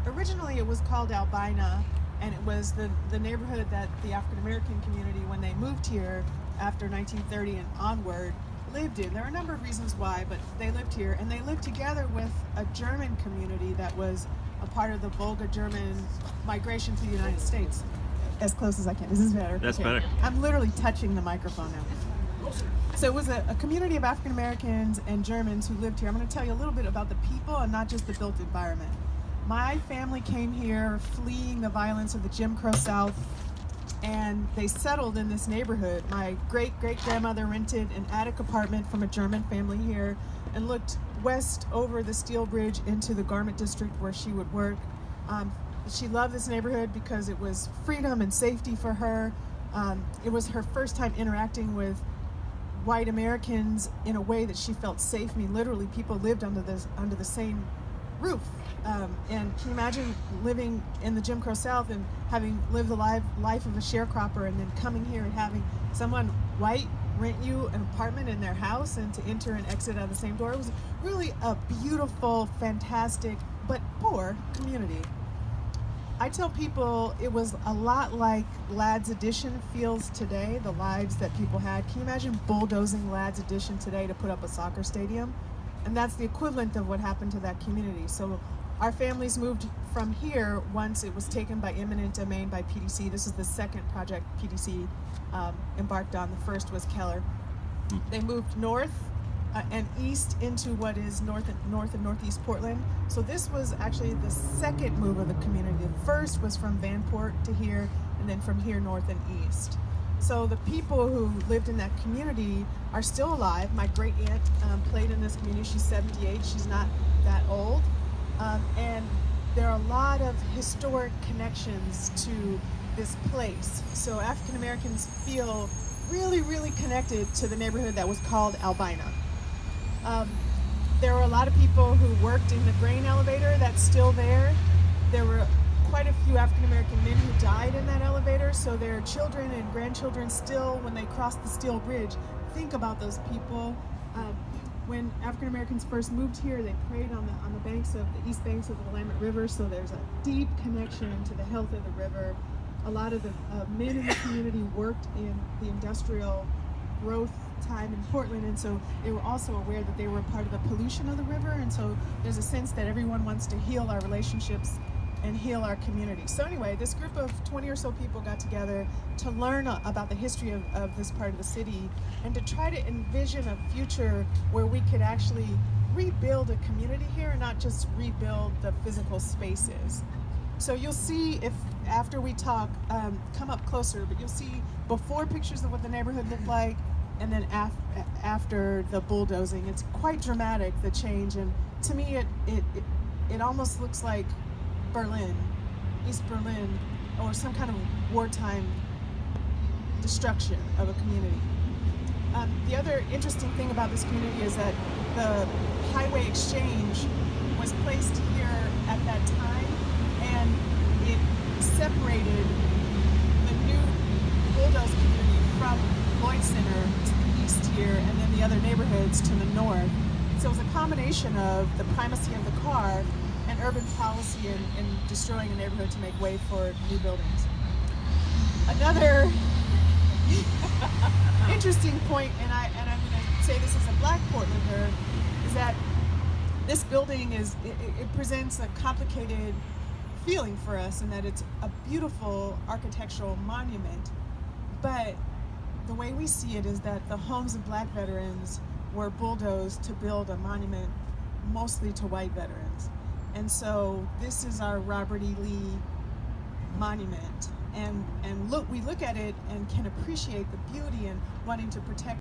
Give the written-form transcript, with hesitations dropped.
Originally it was called Albina, and it was the neighborhood that the African American community, when they moved here after 1930 and onward, lived in. There are a number of reasons why, but they lived here, and they lived together with a German community that was a part of the Volga German migration to the United States. As close as I can. Is this better? That's Okay. better. I'm literally touching the microphone now. So it was a community of African Americans and Germans who lived here. I'm going to tell you a little bit about the people and not just the built environment. My family came here fleeing the violence of the Jim Crow South, and they settled in this neighborhood. My great-great-grandmother rented an attic apartment from a German family here and looked west over the steel bridge into the garment district where she would work. She loved this neighborhood because it was freedom and safety for her. It was her first time interacting with white Americans in a way that she felt safe. I mean, literally, people lived under the same roof. And can you imagine living in the Jim Crow South and having lived the life of a sharecropper, and then coming here and having someone white rent you an apartment in their house and to enter and exit out of the same door? It was really a beautiful, fantastic, but poor community. I tell people it was a lot like Ladd's Addition feels today, the lives that people had. Can you imagine bulldozing Ladd's Addition today to put up a soccer stadium? And that's the equivalent of what happened to that community. So our families moved from here once it was taken by eminent domain by PDC. This is the second project PDC embarked on. The first was Keller. They moved north and east into what is north and northeast Portland. So this was actually the second move of the community. The first was from Vanport to here, and then from here north and east. So the people who lived in that community are still alive. My great aunt played in this community. She's 78. She's not that old. And there are a lot of historic connections to this place. So African Americans feel really, really connected to the neighborhood that was called Albina. There were a lot of people who worked in the grain elevator that's still there. There were quite a few African American men who died in that elevator, so their children and grandchildren still, when they cross the steel bridge, think about those people. When African Americans first moved here, they prayed on the banks of the east banks of the Willamette River, so there's a deep connection to the health of the river. A lot of the men in the community worked in the industrial growth time in Portland, and so they were also aware that they were part of the pollution of the river, and so there's a sense that everyone wants to heal our relationships and heal our community. So anyway, this group of 20 or so people got together to learn about the history of this part of the city and to try to envision a future where we could actually rebuild a community here, not just rebuild the physical spaces. So you'll see, if after we talk, come up closer, but you'll see before pictures of what the neighborhood looked like, and then after the bulldozing. It's quite dramatic, the change, and to me it almost looks like Berlin, East Berlin, or some kind of wartime destruction of a community. The other interesting thing about this community is that the highway exchange was placed here at that time, and it separated the new bulldozed community from Lloyd Center to the east here, and then the other neighborhoods to the north. So it was a combination of the primacy of the car and urban policy in destroying a neighborhood to make way for new buildings. Another interesting point, and I'm going to say this as a Black Portlander, is that this building it presents a complicated feeling for us, in that it's a beautiful architectural monument, but the way we see it is that the homes of Black veterans were bulldozed to build a monument mostly to white veterans. And so this is our Robert E. Lee monument. And we look at it and can appreciate the beauty and wanting to protect